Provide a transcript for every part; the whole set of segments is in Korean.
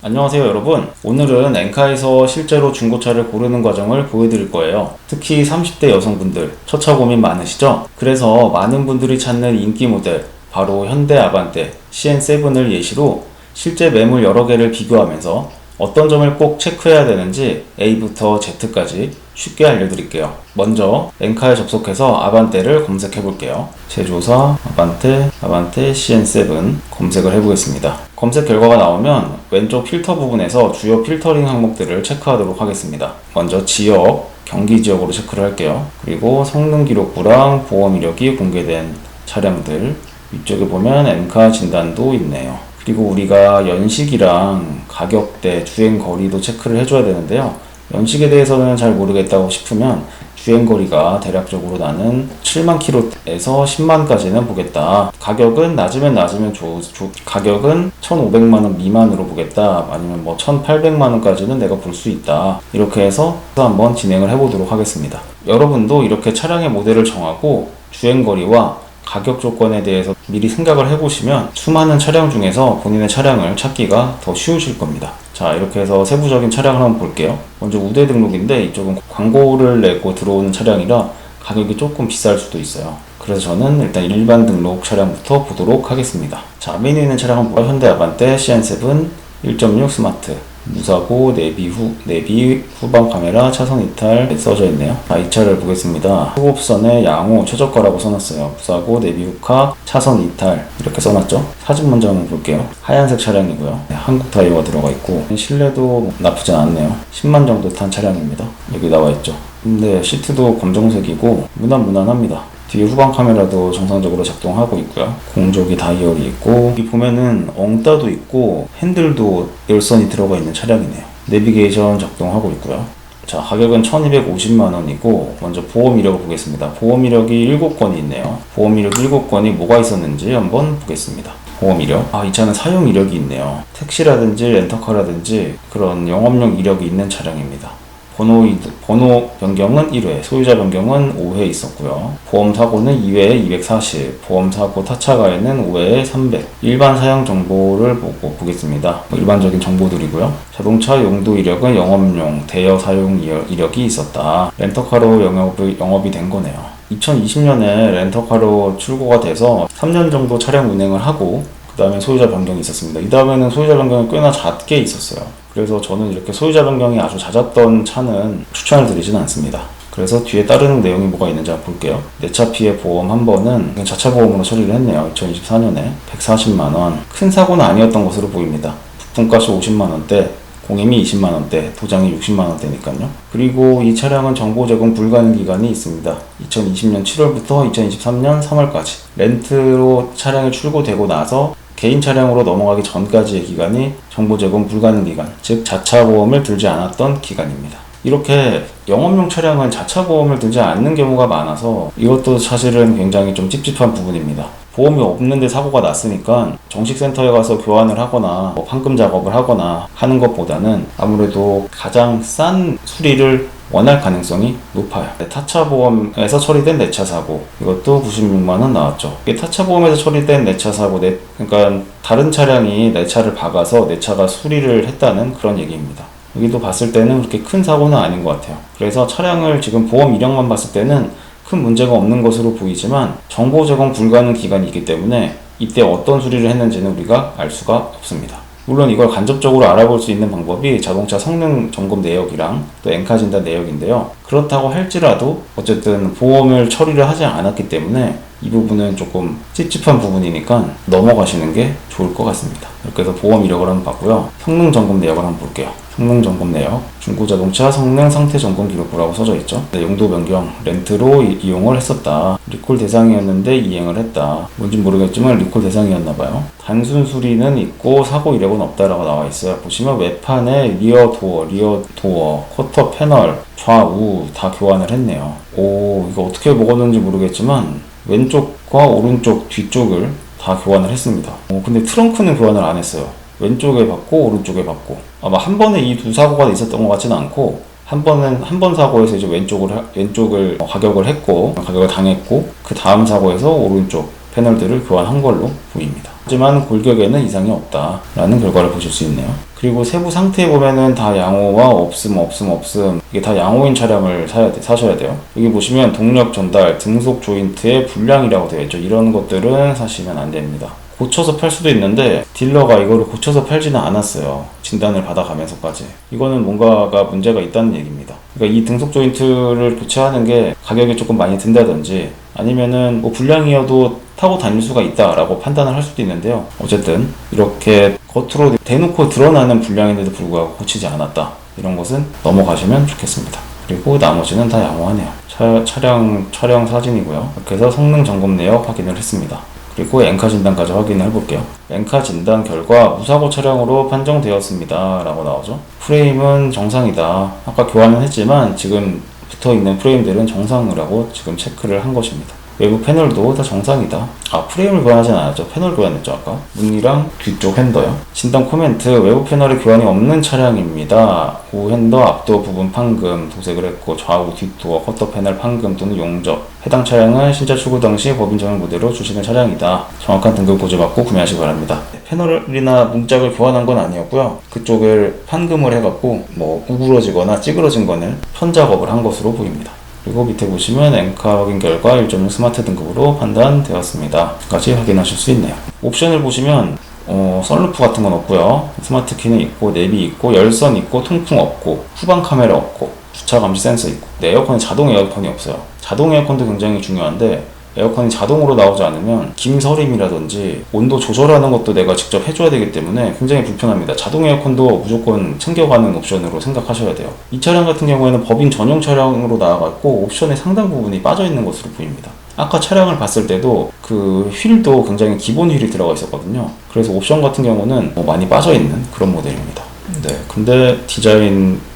안녕하세요 여러분. 오늘은 엔카에서 실제로 중고차를 고르는 과정을 보여드릴 거예요. 특히 30대 여성분들 첫차 고민 많으시죠? 그래서 많은 분들이 찾는 인기 모델 바로 현대 아반떼 CN7을 예시로 실제 매물 여러 개를 비교하면서 어떤 점을 꼭 체크해야 되는지 A부터 Z까지 쉽게 알려드릴게요. 먼저 엔카에 접속해서 아반떼를 검색해 볼게요. 제조사 아반떼 CN7 검색을 해보겠습니다. 검색 결과가 나오면 왼쪽 필터 부분에서 주요 필터링 항목들을 체크하도록 하겠습니다. 먼저 지역, 경기 지역으로 체크를 할게요. 그리고 성능 기록부랑 보험 이력이 공개된 차량들, 위쪽에 보면 엔카 진단도 있네요. 그리고 우리가 연식이랑 가격대, 주행거리도 체크를 해줘야 되는데요. 연식에 대해서는 잘 모르겠다고 싶으면 주행거리가 대략적으로 나는 7만 킬로에서 10만까지는 보겠다. 가격은 낮으면 가격은 1,500만원 미만으로 보겠다. 아니면 1,800만원까지는 내가 볼 수 있다. 이렇게 해서 한번 진행을 해보도록 하겠습니다. 여러분도 이렇게 차량의 모델을 정하고 주행거리와 가격 조건에 대해서 미리 생각을 해보시면 수많은 차량 중에서 본인의 차량을 찾기가 더 쉬우실 겁니다. 자, 이렇게 해서 세부적인 차량을 한번 볼게요. 먼저 우대 등록인데 이쪽은 광고를 내고 들어오는 차량이라 가격이 조금 비쌀 수도 있어요. 그래서 저는 일단 일반 등록 차량부터 보도록 하겠습니다. 자, 메뉴에 있는 차량은 현대 아반떼 CN7 1.6 스마트 무사고, 내비 후방 카메라, 차선 이탈 써져 있네요. 이 차를 보겠습니다. 후급선에 양호 최저가라고 써놨어요. 무사고, 내비 후카, 차선 이탈 이렇게 써놨죠. 사진 먼저 한번 볼게요. 하얀색 차량이고요. 한국 타이어가 들어가 있고 실내도 나쁘진 않네요. 10만 정도 탄 차량입니다. 여기 나와 있죠. 근데 시트도 검정색이고 무난합니다. 뒤에 후방 카메라도 정상적으로 작동하고 있고요. 공조기 다이얼이 있고 여기 보면은 엉따도 있고 핸들도 열선이 들어가 있는 차량이네요. 내비게이션 작동하고 있고요. 자, 가격은 1,250만원이고 먼저 보험 이력을 보겠습니다. 보험 이력이 7건이 있네요. 보험 이력 7건이 뭐가 있었는지 한번 보겠습니다. 보험 이력. 이 차는 사용 이력이 있네요. 택시라든지 렌터카라든지 그런 영업용 이력이 있는 차량입니다. 번호 변경은 1회, 소유자 변경은 5회 있었고요. 보험 사고는 2회에 240, 보험 사고 타차 가해는 5회에 300. 일반 사용 정보를 보겠습니다. 일반적인 정보들이고요. 자동차 용도 이력은 영업용, 대여 사용 이력이 있었다. 렌터카로 영업이 된 거네요. 2020년에 렌터카로 출고가 돼서 3년 정도 차량 운행을 하고 그 다음에 소유자 변경이 있었습니다. 이 다음에는 소유자 변경이 꽤나 잦게 있었어요. 그래서 저는 이렇게 소유자 변경이 아주 잦았던 차는 추천을 드리진 않습니다. 그래서 뒤에 따르는 내용이 뭐가 있는지 한번 볼게요. 내 차 피해 보험 한 번은 자차 보험으로 처리를 했네요. 2024년에 140만원. 큰 사고는 아니었던 것으로 보입니다. 부품값이 50만원대, 공임이 20만원대, 도장이 60만원대니까요. 그리고 이 차량은 정보 제공 불가능 기간이 있습니다. 2020년 7월부터 2023년 3월까지. 렌트로 차량이 출고되고 나서 개인 차량으로 넘어가기 전까지의 기간이 정보 제공 불가능 기간, 즉 자차 보험을 들지 않았던 기간입니다. 이렇게 영업용 차량은 자차 보험을 들지 않는 경우가 많아서 이것도 사실은 굉장히 좀 찝찝한 부분입니다. 보험이 없는데 사고가 났으니까 정식 센터에 가서 교환을 하거나 판금 작업을 하거나 하는 것보다는 아무래도 가장 싼 수리를 원할 가능성이 높아요. 타차 보험에서 처리된 내차 사고, 이것도 96만원 나왔죠. 이게 타차 보험에서 처리된 내차 사고, 그러니까 다른 차량이 내 차를 박아서 내 차가 수리를 했다는 그런 얘기입니다. 여기도 봤을 때는 그렇게 큰 사고는 아닌 것 같아요. 그래서 차량을 지금 보험 이력만 봤을 때는 큰 문제가 없는 것으로 보이지만 정보 제공 불가능 기간이 있기 때문에 이때 어떤 수리를 했는지는 우리가 알 수가 없습니다. 물론 이걸 간접적으로 알아볼 수 있는 방법이 자동차 성능 점검 내역이랑 또 엔카 진단 내역인데요. 그렇다고 할지라도 어쨌든 보험을 처리를 하지 않았기 때문에 이 부분은 조금 찝찝한 부분이니까 넘어가시는 게 좋을 것 같습니다. 이렇게 해서 보험 이력을 한번 봤고요. 성능 점검 내역을 한번 볼게요. 성능 점검 내역, 중고자동차 성능 상태 점검 기록부라고 써져 있죠. 용도 변경, 렌트로 이용을 했었다. 리콜 대상이었는데 이행을 했다. 뭔지 모르겠지만 리콜 대상이었나봐요. 단순 수리는 있고 사고 이력은 없다라고 나와 있어요. 보시면 외판에 리어 도어, 쿼터 패널, 좌우 다 교환을 했네요. 이거 어떻게 먹었는지 모르겠지만 왼쪽과 오른쪽 뒤쪽을 다 교환을 했습니다. 근데 트렁크는 교환을 안 했어요. 왼쪽에 받고 오른쪽에 받고 아마 한 번에 이 두 사고가 있었던 것 같지는 않고 한 번 사고에서 이제 왼쪽을 가격을 당했고 그 다음 사고에서 오른쪽 패널들을 교환한 걸로 보입니다. 하지만 골격에는 이상이 없다라는 결과를 보실 수 있네요. 그리고 세부 상태에 보면은 다 양호와 없음 이게 다 양호인 차량을 사셔야 돼요. 여기 보시면 동력 전달, 등속 조인트의 불량이라고 되어 있죠. 이런 것들은 사시면 안 됩니다. 고쳐서 팔 수도 있는데 딜러가 이거를 고쳐서 팔지는 않았어요. 진단을 받아가면서까지. 이거는 뭔가가 문제가 있다는 얘기입니다. 그러니까 이 등속 조인트를 교체하는 게 가격이 조금 많이 든다든지 아니면은 뭐 불량이어도 타고 다닐 수가 있다라고 판단을 할 수도 있는데요. 어쨌든 이렇게 겉으로 대놓고 드러나는 불량인데도 불구하고 고치지 않았다. 이런 것은 넘어가시면 좋겠습니다. 그리고 나머지는 다 양호하네요. 차량 사진이고요. 이렇게 해서 성능 점검 내역 확인을 했습니다. 그리고 엔카 진단까지 확인을 해볼게요. 엔카 진단 결과 무사고 차량으로 판정되었습니다 라고 나오죠. 프레임은 정상이다. 아까 교환은 했지만 지금 붙어있는 프레임들은 정상이라고 지금 체크를 한 것입니다. 외부 패널도 다 정상이다. 프레임을 교환하진 않았죠. 패널 교환했죠 아까. 문이랑 뒤쪽 핸더요. 진단 코멘트, 외부 패널에 교환이 없는 차량입니다. 우 핸더 앞도어 부분 판금 도색을 했고 좌우 뒷도어 커터 패널 판금 또는 용접. 해당 차량은 신차 출고 당시 법인 정형 모델로 주시는 차량이다. 정확한 등급 고지 받고 구매하시기 바랍니다. 패널이나 문짝을 교환한 건 아니었고요. 그쪽을 판금을 해갖고 뭐 구부러지거나 찌그러진 거는 편작업을 한 것으로 보입니다. 그리고 밑에 보시면 엔카 확인 결과 1.6 스마트 등급으로 판단되었습니다. 까지 확인하실 수 있네요. 옵션을 보시면 썬루프 같은 건 없고요. 스마트 키는 있고 내비 있고 열선 있고 통풍 없고 후방 카메라 없고 주차 감지 센서 있고 에어컨이 자동 에어컨이 없어요. 자동 에어컨도 굉장히 중요한데 에어컨이 자동으로 나오지 않으면 김서림이라든지 온도 조절하는 것도 내가 직접 해줘야 되기 때문에 굉장히 불편합니다. 자동 에어컨도 무조건 챙겨가는 옵션으로 생각하셔야 돼요. 이 차량 같은 경우에는 법인 전용 차량으로 나와갖고 옵션의 상당 부분이 빠져있는 것으로 보입니다. 아까 차량을 봤을 때도 그 휠도 굉장히 기본 휠이 들어가 있었거든요. 그래서 옵션 같은 경우는 많이 빠져있는 그런 모델입니다. 네, 근데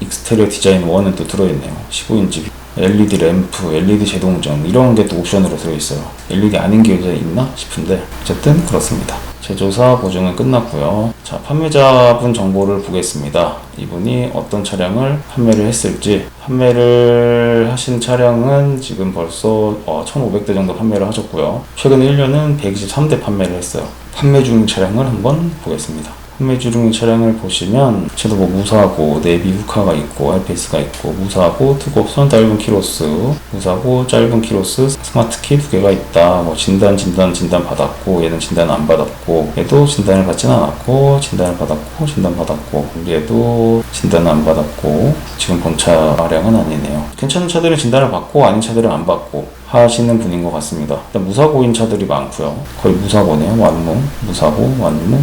익스테리어 디자인 1은 또 들어있네요. 15인치 LED 램프, LED 제동전 이런 게 또 옵션으로 들어있어요. LED 아닌 게 이제 있나 싶은데 어쨌든 그렇습니다. 제조사 보증은 끝났고요. 자, 판매자분 정보를 보겠습니다. 이분이 어떤 차량을 판매를 했을지. 판매를 하신 차량은 지금 벌써 1500대 정도 판매를 하셨고요. 최근 1년은 123대 판매를 했어요. 판매 중인 차량을 한번 보겠습니다. 판매 중인 차량을 보시면 저도 뭐 무사고, 내비 후카가 있고, RPS가 있고, 무사고, 특옵선 짧은 키로스, 무사고, 짧은 키로스, 스마트키 2개가 있다. 뭐 진단 받았고, 얘는 진단 안 받았고, 얘도 진단을 받진 않았고, 진단을 받았고, 진단 받았고, 얘도 진단을 안 받았고, 지금 본 차량은 아니네요. 괜찮은 차들은 진단을 받고, 아닌 차들은 안 받고, 하시는 분인 것 같습니다. 일단 무사고인 차들이 많고요. 거의 무사고네요. 완무, 무사고, 완무.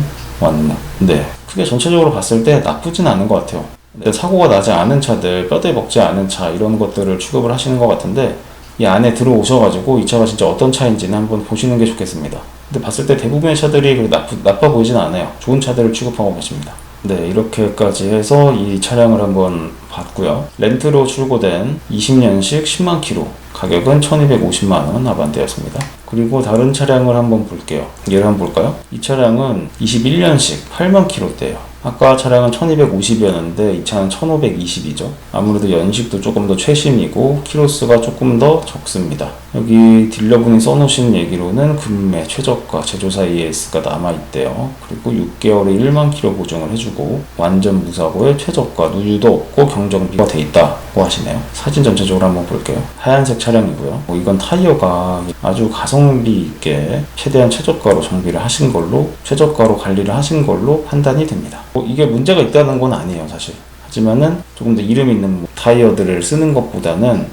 네, 크게 전체적으로 봤을 때 나쁘진 않은 것 같아요. 사고가 나지 않은 차들, 뼈대 먹지 않은 차 이런 것들을 취급을 하시는 것 같은데 이 안에 들어오셔가지고 이 차가 진짜 어떤 차인지는 한번 보시는 게 좋겠습니다. 근데 봤을 때 대부분의 차들이 나빠 보이진 않아요. 좋은 차들을 취급하고 계십니다. 네, 이렇게까지 해서 이 차량을 한번 봤고요. 렌트로 출고된 20년식 10만 킬로, 가격은 1250만원 하반대였습니다. 그리고 다른 차량을 한번 볼게요. 얘를 한번 볼까요? 이 차량은 21년식 8만 킬로대예요. 아까 차량은 1250이었는데 이 차는 1520이죠. 아무래도 연식도 조금 더 최신이고 키로수가 조금 더 적습니다. 여기 딜러분이 써놓으신 얘기로는 금매 최저가 제조사 ES가 남아있대요. 그리고 6개월에 1만 킬로 보증을 해주고 완전 무사고에 최저가 누유도 없고 경정비가 돼 있다고 하시네요. 사진 전체적으로 한번 볼게요. 하얀색 차량이고요. 이건 타이어가 아주 가성비 있게 최대한 최저가로 정비를 하신 걸로, 최저가로 관리를 하신 걸로 판단이 됩니다. 이게 문제가 있다는 건 아니에요 사실. 하지만은 조금 더 이름 있는 타이어들을 쓰는 것보다는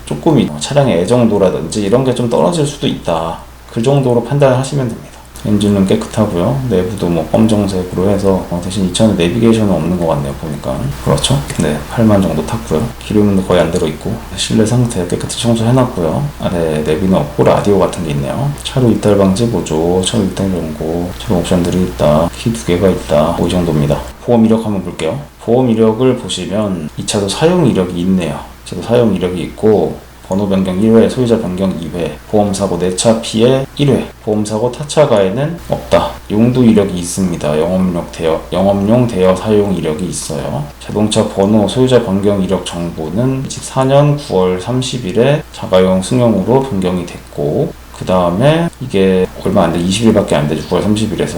조금이 차량의 애정도라든지 이런 게 좀 떨어질 수도 있다. 그 정도로 판단을 하시면 됩니다. 엔진은 깨끗하고요. 내부도 뭐 검정색으로 해서 대신 이 차는 내비게이션은 없는 것 같네요 보니까. 그렇죠? 네, 8만 정도 탔고요. 기름은 거의 안 들어있고 실내 상태 깨끗이 청소해놨고요. 아래 내비는 없고 라디오 같은 게 있네요. 차로 이탈 방지 보조, 차로 이탈 경고, 차로 옵션들이 있다. 키 2개가 있다. 이 정도입니다. 보험 이력 한번 볼게요. 보험 이력을 보시면 이 차도 사용 이력이 있네요. 저도 사용 이력이 있고 번호 변경 1회, 소유자 변경 2회, 보험사고 내차 피해 1회, 보험사고 타차 가해는 없다. 용도 이력이 있습니다. 영업용 대여 사용 이력이 있어요. 자동차 번호, 소유자 변경 이력 정보는 24년 9월 30일에 자가용 승용으로 변경이 됐고 그 다음에 이게 얼마 안 돼, 20일밖에 안 되죠. 9월 30일에서.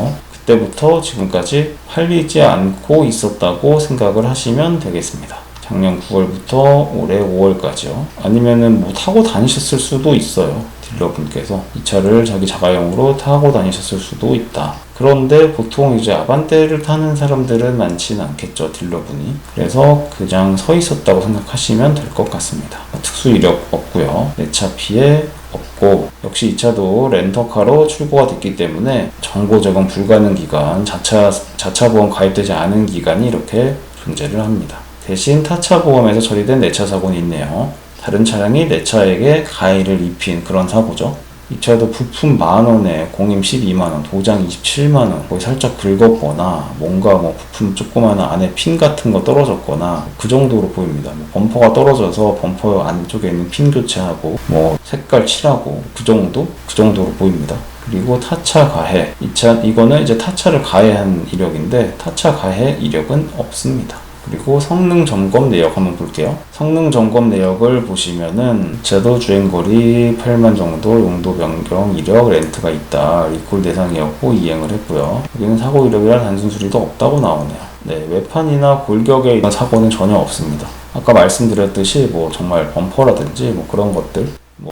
그때부터 지금까지 팔리지 않고 있었다고 생각을 하시면 되겠습니다. 작년 9월부터 올해 5월까지요. 아니면은 뭐 타고 다니셨을 수도 있어요. 딜러분께서 이 차를 자기 자가용으로 타고 다니셨을 수도 있다. 그런데 보통 이제 아반떼를 타는 사람들은 많지는 않겠죠, 딜러분이. 그래서 그냥 서 있었다고 생각하시면 될 것 같습니다. 특수 이력 없고요. 내차 피해 없고, 역시 이 차도 렌터카로 출고가 됐기 때문에 정보 제공 불가능 기간, 자차 보험 가입되지 않은 기간이 이렇게 존재를 합니다. 대신 타차 보험에서 처리된 내차 사고는 있네요. 다른 차량이 내 차에게 가해를 입힌 그런 사고죠. 이 차도 부품 10,000원에 공임 120,000원, 도장 27,000원, 거의 살짝 긁었거나 뭔가 뭐 부품 조그마한 안에 핀 같은 거 떨어졌거나 그 정도로 보입니다. 뭐 범퍼가 떨어져서 범퍼 안쪽에 있는 핀 교체하고 뭐 색깔 칠하고 그 정도로 보입니다. 그리고 타차 가해, 이거는 이제 타차를 가해한 이력인데 타차 가해 이력은 없습니다. 그리고 성능 점검 내역 한번 볼게요. 성능 점검 내역을 보시면은 제도 주행거리 8만 정도, 용도 변경 이력, 렌트가 있다, 리콜 대상이었고 이행을 했고요. 여기는 사고 이력이란 단순 수리도 없다고 나오네요. 네, 외판이나 골격에 이런 사고는 전혀 없습니다. 아까 말씀드렸듯이 뭐 정말 범퍼라든지 뭐 그런 것들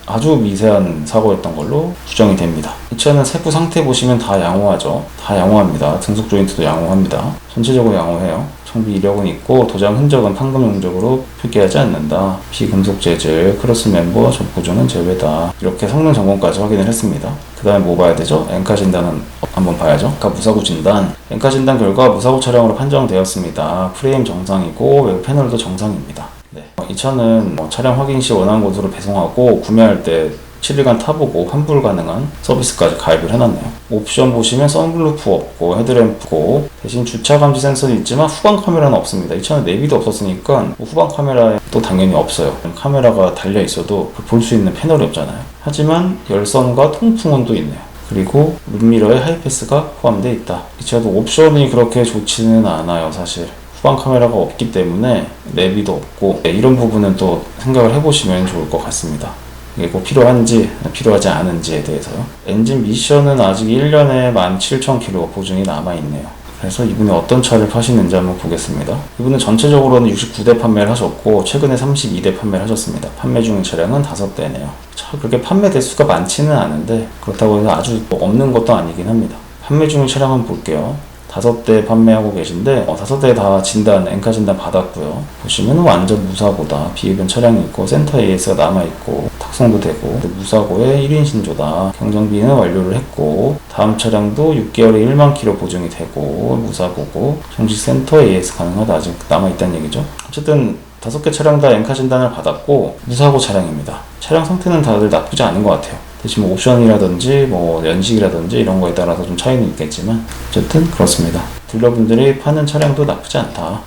아주 미세한 사고였던 걸로 추정이 됩니다. 이 차는 세부 상태 보시면 다 양호하죠. 다 양호합니다. 등속 조인트도 양호합니다. 전체적으로 양호해요. 정비 이력은 있고 도장 흔적은 판금 용적으로 표기하지 않는다. 비금속 재질, 크로스 멤버, 접구조는 제외다. 이렇게 성능 점검까지 확인을 했습니다. 그 다음에 뭐 봐야 되죠? 엔카 진단은 한번 봐야죠. 아까 무사고 진단. 엔카 진단 결과 무사고 차량으로 판정되었습니다. 프레임 정상이고 외부 패널도 정상입니다. 네. 이 차는 차량 확인 시 원하는 곳으로 배송하고 구매할 때 7일간 타보고 환불 가능한 서비스까지 가입을 해놨네요. 옵션 보시면 선루프 없고 헤드램프 없고 대신 주차 감지 센서는 있지만 후방 카메라는 없습니다. 이 차는 내비도 없었으니까 후방 카메라에 또 당연히 없어요. 카메라가 달려 있어도 볼 수 있는 패널이 없잖아요. 하지만 열선과 통풍은 또 있네요. 그리고 룸미러에 하이패스가 포함되어 있다. 이 차도 옵션이 그렇게 좋지는 않아요, 사실. 후방 카메라가 없기 때문에 내비도 없고 이런 부분은 또 생각을 해보시면 좋을 것 같습니다. 이게 꼭 필요한지 필요하지 않은지에 대해서요. 엔진 미션은 아직 1년에 17,000km 보증이 남아있네요. 그래서 이분이 어떤 차를 파시는지 한번 보겠습니다. 이분은 전체적으로는 69대 판매를 하셨고 최근에 32대 판매를 하셨습니다. 판매 중인 차량은 5대네요. 차 그렇게 판매 대수가 많지는 않은데 그렇다고 해서 아주 없는 것도 아니긴 합니다. 판매 중인 차량 한번 볼게요. 5대 판매하고 계신데 5대 다 진단, 엔카 진단 받았고요. 보시면 완전 무사고다. 비흡연 차량이 있고 센터 AS가 남아있고 탁송도 되고 무사고의 1인 신조다. 경정비는 완료를 했고 다음 차량도 6개월에 1만 킬로 보증이 되고 무사고고 정식 센터 AS 가능하다. 아직 남아있다는 얘기죠. 어쨌든 5개 차량 다 엔카 진단을 받았고 무사고 차량입니다. 차량 상태는 다들 나쁘지 않은 것 같아요. 대신 뭐 옵션이라든지 뭐 연식이라든지 이런 거에 따라서 좀 차이는 있겠지만 어쨌든 그렇습니다. 딜러분들이 파는 차량도 나쁘지 않다.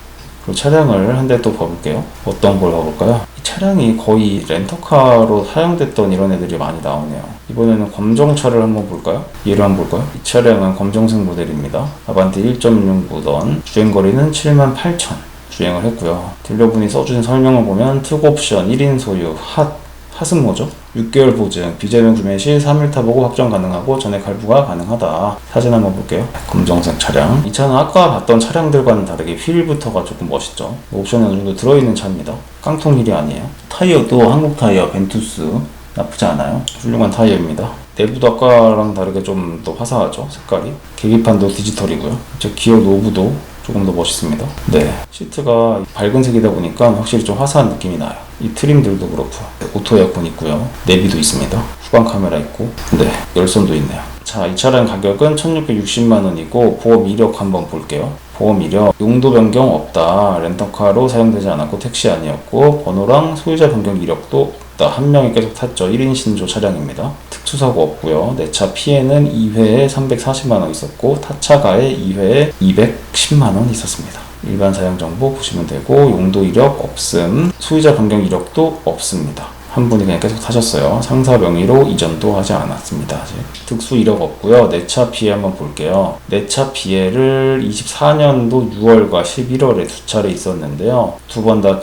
그리고 차량을 한 대 또 봐볼게요. 어떤 걸 봐볼까요? 이 차량이 거의 렌터카로 사용됐던 이런 애들이 많이 나오네요. 이번에는 검정차를 한번 볼까요? 얘를 한번 볼까요? 이 차량은 검정색 모델입니다. 아반떼 1.6 무던, 주행거리는 78,000 주행을 했고요. 딜러분이 써주신 설명을 보면 특옵션 1인 소유, 핫은 뭐죠? 6개월 보증, 비대면 구매 시 3일 타보고 확정 가능하고 전액 할부가 가능하다. 사진 한번 볼게요. 검정색 차량. 이 차는 아까 봤던 차량들과는 다르게 휠부터가 조금 멋있죠. 옵션이 어느 정도 들어있는 차입니다. 깡통 휠이 아니에요. 타이어도 한국 타이어 벤투스 나쁘지 않아요. 훌륭한 타이어입니다. 내부도 아까랑 다르게 좀 더 화사하죠, 색깔이. 계기판도 디지털이고요. 기어 노브도 조금 더 멋있습니다. 네, 시트가 밝은 색이다 보니까 확실히 좀 화사한 느낌이 나요. 이 트림들도 그렇고 오토 에어컨 있고요. 내비도 있습니다. 후방 카메라 있고 네, 열선도 있네요. 자, 이 차량 가격은 1,660만원이고 보험 이력 한번 볼게요. 보험 이력, 용도 변경 없다. 렌터카로 사용되지 않았고 택시 아니었고 번호랑 소유자 변경 이력도 없다. 한 명이 계속 탔죠. 1인 신조 차량입니다. 특수사고 없고요. 내차 피해는 2회에 340만원 있었고 타차 가해 2회에 210만원 있었습니다. 일반 사용 정보 보시면 되고 용도 이력 없음, 소유자 변경 이력도 없습니다. 한 분이 그냥 계속 타셨어요. 상사 명의로 이전도 하지 않았습니다. 아직. 특수 이력 없고요. 내차 피해 한번 볼게요. 내차 피해를 24년도 6월과 11월에 두 차례 있었는데요. 두 번 다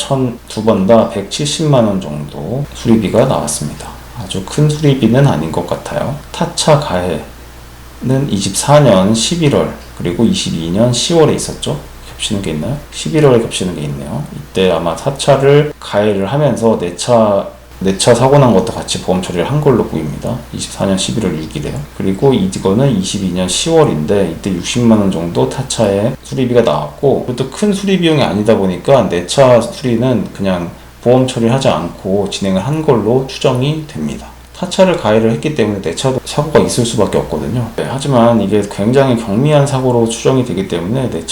170만원 정도 수리비가 나왔습니다. 아주 큰 수리비는 아닌 것 같아요. 타차 가해는 24년 11월 그리고 22년 10월에 있었죠. 겹치는 게 있나요? 11월에 겹치는 게 있네요. 이때 아마 4차를 가해를 하면서 내 차 사고 난 것도 같이 보험 처리를 한 걸로 보입니다. 24년 11월 6일에요. 그리고 이거는 22년 10월인데 이때 60만 원 정도 타차에 수리비가 나왔고, 그것도 큰 수리 비용이 아니다 보니까 내 차 수리는 그냥 보험 처리를 하지 않고 진행을 한 걸로 추정이 됩니다. 타차를 가해를 했기 때문에 내 차도 사고가 있을 수밖에 없거든요. 네, 하지만 이게 굉장히 경미한 사고로 추정이 되기 때문에 내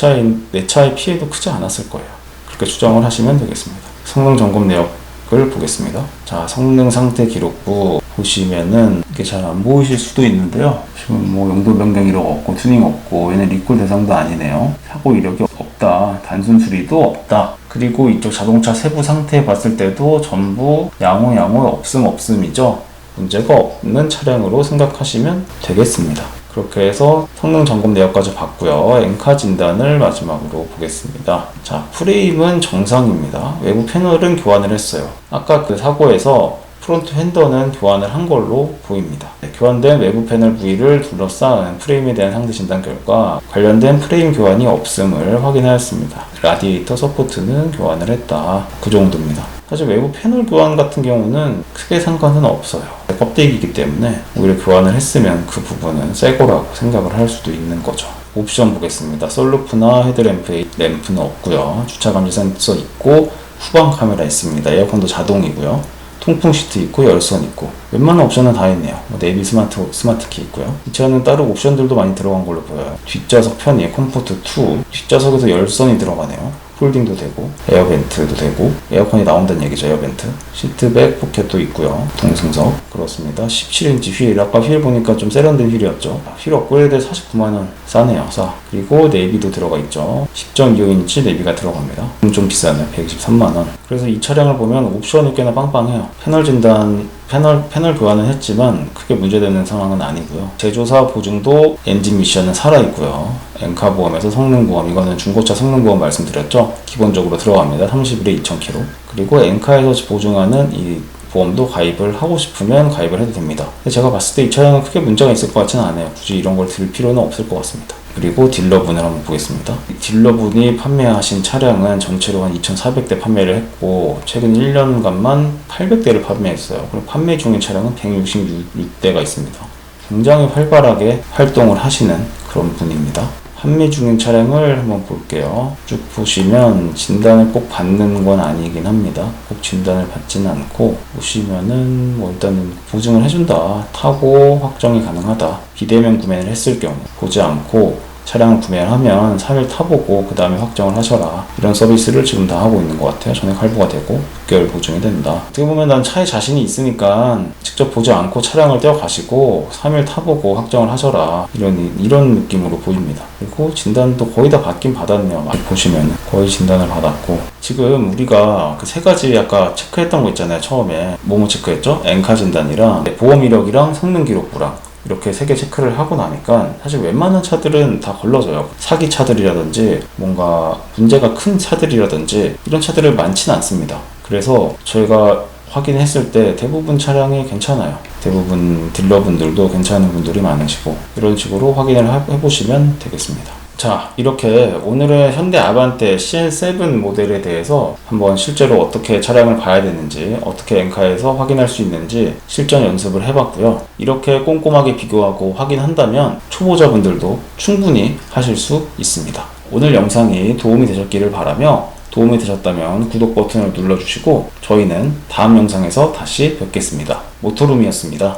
차의 피해도 크지 않았을 거예요. 그렇게 추정을 하시면 되겠습니다. 성능 점검 내역을 보겠습니다. 자, 성능 상태 기록부 보시면은 이게 잘 안 보이실 수도 있는데요. 지금 뭐 용도 변경 이력 없고 튜닝 없고 얘는 리콜 대상도 아니네요. 사고 이력이 없다. 단순 수리도 없다. 그리고 이쪽 자동차 세부 상태 봤을 때도 전부 양호 없음이죠. 문제가 없는 차량으로 생각하시면 되겠습니다. 그렇게 해서 성능 점검 내역까지 봤고요. 엔카 진단을 마지막으로 보겠습니다. 자, 프레임은 정상입니다. 외부 패널은 교환을 했어요. 아까 그 사고에서 프론트 핸더는 교환을 한 걸로 보입니다. 네, 교환된 외부 패널 부위를 둘러싼 프레임에 대한 상대 진단 결과 관련된 프레임 교환이 없음을 확인하였습니다. 라디에이터 서포트는 교환을 했다. 그 정도입니다. 사실 외부 패널 교환 같은 경우는 크게 상관은 없어요. 껍데기이기 때문에 오히려 교환을 했으면 그 부분은 새 거라고 생각을 할 수도 있는 거죠. 옵션 보겠습니다. 썬루프나 헤드램프에 램프는 없고요. 주차 감지 센서 있고 후방 카메라 있습니다. 에어컨도 자동이고요. 통풍 시트 있고 열선 있고 웬만한 옵션은 다 있네요. 내비 스마트키 있고요. 이 차는 따로 옵션들도 많이 들어간 걸로 보여요. 뒷좌석 편의 컴포트 2, 뒷좌석에서 열선이 들어가네요. 폴딩도 되고 에어벤트도 되고 에어컨이 나온다는 얘기죠. 에어벤트, 시트백 포켓도 있고요. 동승석 그렇습니다. 17인치 휠, 아까 휠 보니까 좀 세련된 휠이었죠. 휠 업그레이드 49만원 싸네요. 싸. 그리고 내비도 들어가 있죠. 10.25인치 내비가 들어갑니다. 좀 비싸네요. 123만원. 그래서 이 차량을 보면 옵션이 꽤나 빵빵해요. 패널 진단, 패널 교환은 했지만 크게 문제되는 상황은 아니고요. 제조사 보증도 엔진 미션은 살아있고요. 엔카 보험에서 성능보험, 이거는 중고차 성능보험 말씀드렸죠. 기본적으로 들어갑니다. 30일에 2,000km. 그리고 엔카에서 보증하는 이 보험도 가입을 하고 싶으면 가입을 해도 됩니다. 근데 제가 봤을 때 이 차량은 크게 문제가 있을 것 같지는 않아요. 굳이 이런 걸 들 필요는 없을 것 같습니다. 그리고 딜러분을 한번 보겠습니다. 딜러분이 판매하신 차량은 전체로 한 2,400대 판매를 했고 최근 1년간만 800대를 판매했어요. 그리고 판매 중인 차량은 166대가 있습니다. 굉장히 활발하게 활동을 하시는 그런 분입니다. 판매 중인 차량을 한번 볼게요. 쭉 보시면 진단을 꼭 받는 건 아니긴 합니다. 꼭 진단을 받지는 않고 보시면은 뭐 일단은 보증을 해준다. 타고 확정이 가능하다. 비대면 구매를 했을 경우 보지 않고 차량을 구매를 하면 3일 타보고 그 다음에 확정을 하셔라. 이런 서비스를 지금 다 하고 있는 것 같아요. 전액 할부가 되고 6개월 보증이 된다. 어떻게 보면 난 차에 자신이 있으니까 직접 보지 않고 차량을 떼어가시고 3일 타보고 확정을 하셔라. 이런 느낌으로 보입니다. 그리고 진단도 거의 다 받긴 받았네요. 보시면 거의 진단을 받았고 지금 우리가 그 세 가지 아까 체크했던 거 있잖아요. 처음에 뭐뭐 체크했죠? 엔카 진단이랑 보험 이력이랑 성능 기록부랑 이렇게 3개 체크를 하고 나니까 사실 웬만한 차들은 다 걸러져요. 사기 차들이라든지 뭔가 문제가 큰 차들이라든지 이런 차들은 많지는 않습니다. 그래서 저희가 확인했을 때 대부분 차량이 괜찮아요. 대부분 딜러분들도 괜찮은 분들이 많으시고 이런 식으로 확인을 해보시면 되겠습니다. 자, 이렇게 오늘은 현대 아반떼 CN7 모델에 대해서 한번 실제로 어떻게 차량을 봐야 되는지, 어떻게 엔카에서 확인할 수 있는지 실전 연습을 해봤고요. 이렇게 꼼꼼하게 비교하고 확인한다면 초보자분들도 충분히 하실 수 있습니다. 오늘 영상이 도움이 되셨기를 바라며 도움이 되셨다면 구독 버튼을 눌러주시고 저희는 다음 영상에서 다시 뵙겠습니다. 모토룸이었습니다.